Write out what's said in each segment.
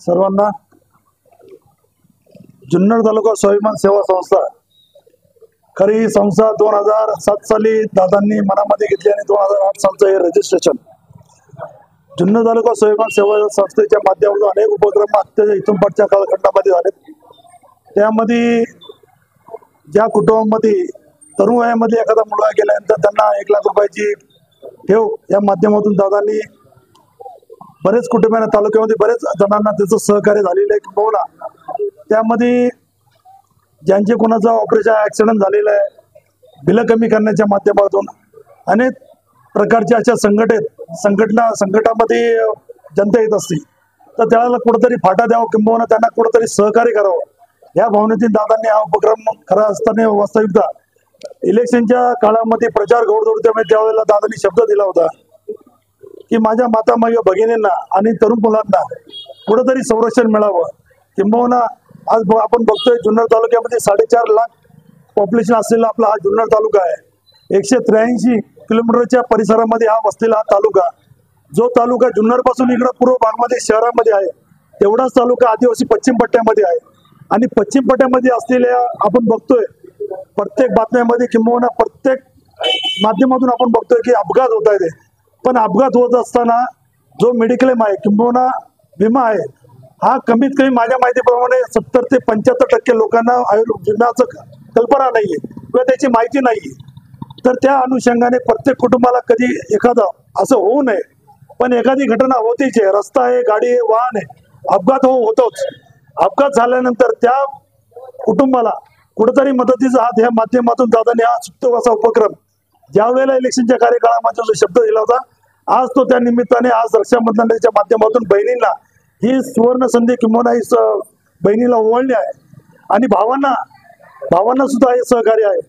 सर्वांना जुन्नर तालुका स्वाभिमान सेवा संस्था खरी संस्था 2007 साली दादांनी मनामध्ये घेतली आणि 2008 सालचं हे रजिस्ट्रेशन जुन्नर तालुका स्वाभिमान सेवा संस्थेच्या माध्यमातून अनेक उपक्रम अत्यंत इथून पाठच्या कालखंडामध्ये झाले। त्यामध्ये ज्या कुटुंबामध्ये तरुण वयामध्ये एखादा मुलगा गेल्यानंतर त्यांना 1 लाख रुपयाची ठेव या माध्यमातून दादांनी बरेच कुटुंबांना तालुक्यामध्ये बरेच जणांना त्याचं सहकार्य झालेलं आहे। किंबहुना त्यामध्ये ज्यांचे कोणाचा ऑपरेशन ॲक्सिडेंट झालेला आहे बिलं कमी करण्याच्या माध्यमातून अनेक प्रकारच्या अशा संकटामध्ये जनता येत असते, तर त्याला कुठेतरी फाटा द्यावा किंबहुना त्यांना कुठेतरी सहकार्य करावं या भावनेतून दादांनी हा उपक्रम खरा असताना वास्तविकता इलेक्शनच्या काळामध्ये प्रचार घोडदौड त्यावेळेला दादांनी शब्द दिला होता की माझ्या माता माझ्या भगिनींना आणि तरुण मुलांना कुठेतरी संरक्षण मिळावं। किंबहुना आज आपण बघतोय जुन्नर तालुक्यामध्ये 4.5 लाख पॉप्युलेशन असलेला आपला हा जुन्नर तालुका आहे। 183 किलोमीटरच्या परिसरामध्ये हा वसलेला हा तालुका, जो तालुका जुन्नर पासून इकडे पूर्व भागामध्ये शहरामध्ये आहे तेवढाच तालुका आदिवासी पश्चिम पट्ट्यामध्ये आहे। आणि पश्चिम पट्ट्यामध्ये असलेल्या आपण बघतोय प्रत्येक बातम्यामध्ये किंबहुना प्रत्येक माध्यमातून आपण बघतोय की अपघात होत आहेत, पण अपघात होत असताना जो मेडिक्लेम आहे किंबहुना विमा आहे हा कमीत कमी माझ्या माहितीप्रमाणे 70 ते 75% लोकांना विम्याचं कल्पना नाहीये किंवा त्याची माहिती नाहीये। तर त्या अनुषंगाने प्रत्येक कुटुंबाला कधी एखादं असं होऊ नये, पण एखादी घटना होतीच आहे, रस्ता आहे, गाडी आहे, वाहन आहे, अपघात होतोच। अपघात झाल्यानंतर त्या कुटुंबाला कुठेतरी मदतीचा हात ह्या माध्यमातून दादाने हा सुप्त असा उपक्रम ज्या वेळेला इलेक्शनच्या कार्यकाळामध्ये जो शब्द दिला होता आज तो त्या निमित्ताने आज रक्षाबंधनाच्या माध्यमातून बहिणींना ही सुवर्ण संधी किंबहुना ही बहिणीला ओवाळणी आहे आणि भावांना सुद्धा हे सहकार्य आहे।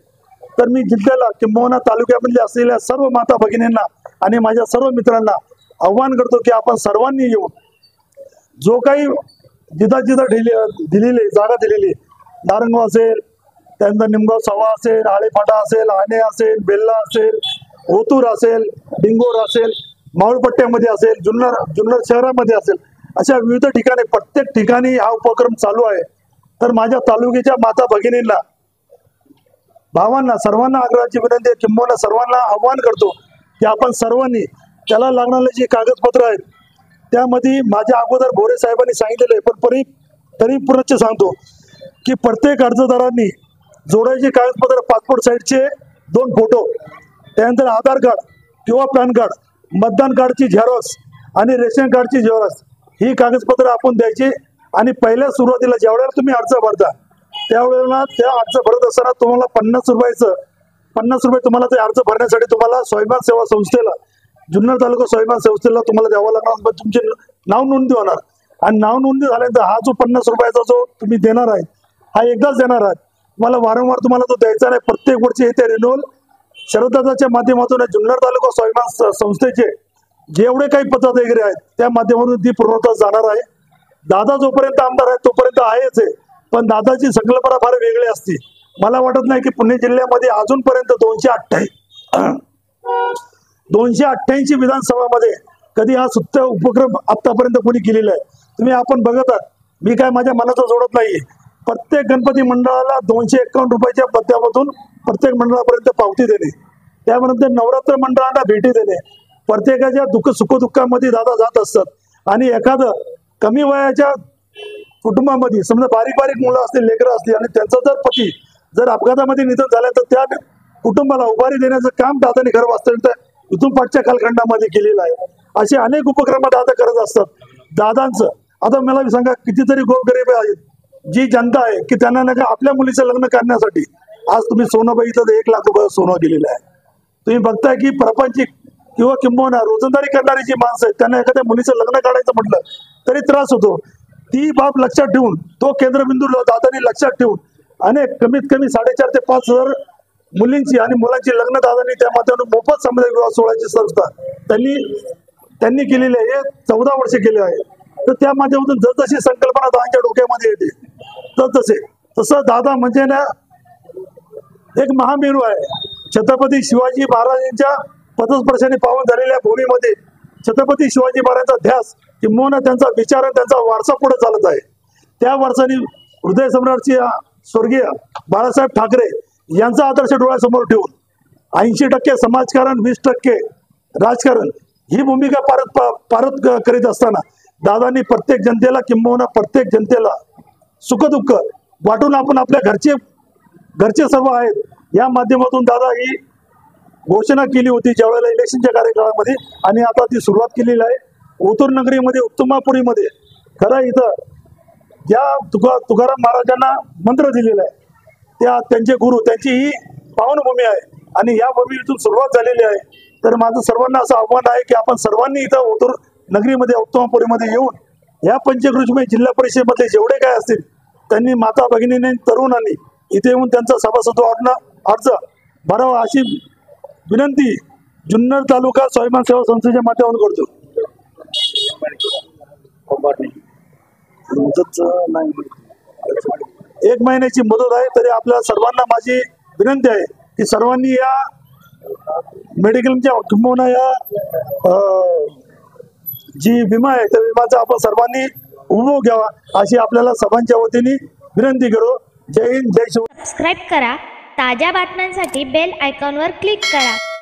तर मी जिल्ह्याला किंबहुना तालुक्यामध्ये असलेल्या सर्व माता भगिनींना आणि माझ्या सर्व मित्रांना आव्हान करतो की आपण सर्वांनी येऊन जो काही जिथं दिलेली जागा दिलेली नारंगाव असेल, त्यानंतर निमगाव सवा असेल, आळेफाटा असेल, आणे असेल, बेल्ला असेल, ओतूर असेल, डिंगोर असेल, मावळपट्ट्यामध्ये असेल, जुन्नर शहरामध्ये असेल, अशा विविध ठिकाणी प्रत्येक ठिकाणी हा उपक्रम चालू आहे। तर माझ्या तालुक्याच्या माता भगिनींना भावांना सर्वांना आग्रहाची विनंती आहे किंबहुना सर्वांना आव्हान करतो की आपण सर्वांनी त्याला लागणारे जे कागदपत्र आहेत त्यामध्ये माझ्या अगोदर भोरे साहेबांनी सांगितलेलं आहे, पण तरी पुनश्च सांगतो की प्रत्येक अर्जदारांनी जोडायचे कागदपत्र पासपोर्ट साईजचे 2 फोटो, त्यानंतर आधार कार्ड किंवा पॅन कार्ड, मतदान कार्डची झेरॉक्स आणि रेशन कार्डची झेरॉक्स ही कागदपत्र आपण द्यायची। आणि पहिल्या सुरुवातीला ज्यावेळेला तुम्ही अर्ज भरता त्यावेळेला त्या अर्ज भरत असताना तुम्हाला 50 रुपये तुम्हाला ते अर्ज भरण्यासाठी तुम्हाला स्वाभिमान सेवा संस्थेला जुन्नर तालुका स्वाभिमान संस्थेला तुम्हाला द्यावं लागणार, तुमचे नाव नोंदणी होणार आणि नाव नोंदणी झाल्यानंतर हा जो 50 रुपयाचा जो तुम्ही देणार आहे हा एकदाच देणार आहात, तुम्हाला वारंवार तुम्हाला तो द्यायचा नाही। प्रत्येक वर्षी हे ते रिन्युअल शरदाच्या माध्यमातून जुन्नर तालुका स्वाभिमान संस्थेचे जेवढे काही पदाधिकारी आहेत त्या माध्यमातून ती पूर्णतः जाणार आहे। दादा जोपर्यंत आमदार आहे तोपर्यंत आहेच आहे, पण दादाची संकल्पना फार वेगळी असते। मला वाटत नाही की पुणे जिल्ह्यामध्ये अजूनपर्यंत 288 विधानसभामध्ये कधी हा सुप्त उपक्रम आतापर्यंत कोणी केलेला आहे। तुम्ही आपण बघत आहात, मी काय माझ्या मनाचं जोडत नाहीये, प्रत्येक गणपती मंडळाला 251 रुपयाच्या पत्त्यामधून प्रत्येक मंडळापर्यंत पावती देणे, त्यानंतर नवरात्र मंडळांना भेटी देणे, प्रत्येकाच्या सुखदुःखामध्ये दादा जात असतात। आणि एखादं कमी वयाच्या कुटुंबामध्ये समजा बारीक मुलं असतील, लेकरं असतील आणि त्यांचा जर पती जर अपघातामध्ये निधन झालं तर त्या कुटुंबाला उभारी देण्याचं काम दादाने खरं वास्तविकता इथून पाठच्या कालखंडामध्ये केलेलं आहे। असे अनेक उपक्रम दादा करत असतात दादांचं। आता मला सांगा कितीतरी गोरगरीब आहेत जी जनता आहे की त्यांना नाही का आपल्या मुलीचं लग्न करण्यासाठी आज तुम्ही सोनं बघितलं तर 1 लाख रुपये सोनं दिलेलं आहे। तुम्ही बघताय की प्रपंचिक किंवा किंबहुना रोजंदारी करणारी जी माणसं आहेत त्यांना एखाद्या मुलीचं लग्न काढायचं म्हटलं तरी त्रास होतो। ती बाब लक्षात ठेवून तो केंद्रबिंदू दादांनी लक्षात ठेवून अनेक कमीत कमी 4,500 ते 5,000 मुलींची आणि मुलांची लग्न दादांनी त्या माध्यमातून मोफत सामुदायिक विवाह सोहळ्याची संस्था त्यांनी केलेली आहे। 14 वर्ष केले आहे। तर त्या माध्यमातून जसजशी संकल्पना दादांच्या डोक्यामध्ये येते तसं दादा म्हणजे ना एक महामेरू आहे। छत्रपती शिवाजी महाराजांच्या पदस्पर्शाने पावन झालेल्या भूमीमध्ये छत्रपती शिवाजी महाराजांचा ध्यास किंबहुना त्यांचा विचार आणि त्यांचा वारसा पुढे चालत आहे. त्या वारसाने हृदय सम्राटची स्वर्गीय बाळासाहेब ठाकरे यांचा आदर्श डोळ्यासमोर ठेवून 80% समाजकारण 20% राजकारण ही भूमिका पारत करीत असताना दादांनी प्रत्येक जनतेला किंबहुना प्रत्येक जनतेला सुखदुःख वाटून आपण आपल्या घरचे सर्व आहेत या माध्यमातून दादा ही घोषणा केली होती ज्यावेळेला इलेक्शनच्या कार्यकाळामध्ये, आणि आता ती सुरुवात केलेली आहे. ओतूर नगरीमध्ये उत्तमापुरीमध्ये खरं इथं ज्या तुकाराम महाराजांना मंत्र दिलेला आहे त्यांचे गुरु त्यांची ही पावनभूमी आहे आणि या भूमीतून सुरुवात झालेली आहे. तर माझं सर्वांना असं आव्हान आहे की आपण सर्वांनी इथं ओतूर नगरीमध्ये उत्तमापुरीमध्ये येऊन या पंचक्रोशीमय जिल्हा परिषदेमधले जेवढे काय असतील त्यांनी माता भगिनींनी तरुणांनी इथे येऊन त्यांचा सभासद अर्ज भरावा अशी विनंती जुन्नर तालुका स्वाभिमान सेवा संस्थेच्या माध्यमातून करतो. एक महिन्याची मुदत आहे, तरी आपल्या सर्वांना माझी विनंती आहे की सर्वांनी या मेडिकलच्या किंबहुना या जी विमा आहे त्या विमाचा आपण सर्वांनी उपभोग घ्यावा अशी आपल्याला सर्वांच्या वतीने विनंती करू. जय हिंद, जय शिव. सबस्क्राईब करा. ताज्या बातम्यांसाठी बेल आयकॉनवर क्लिक करा.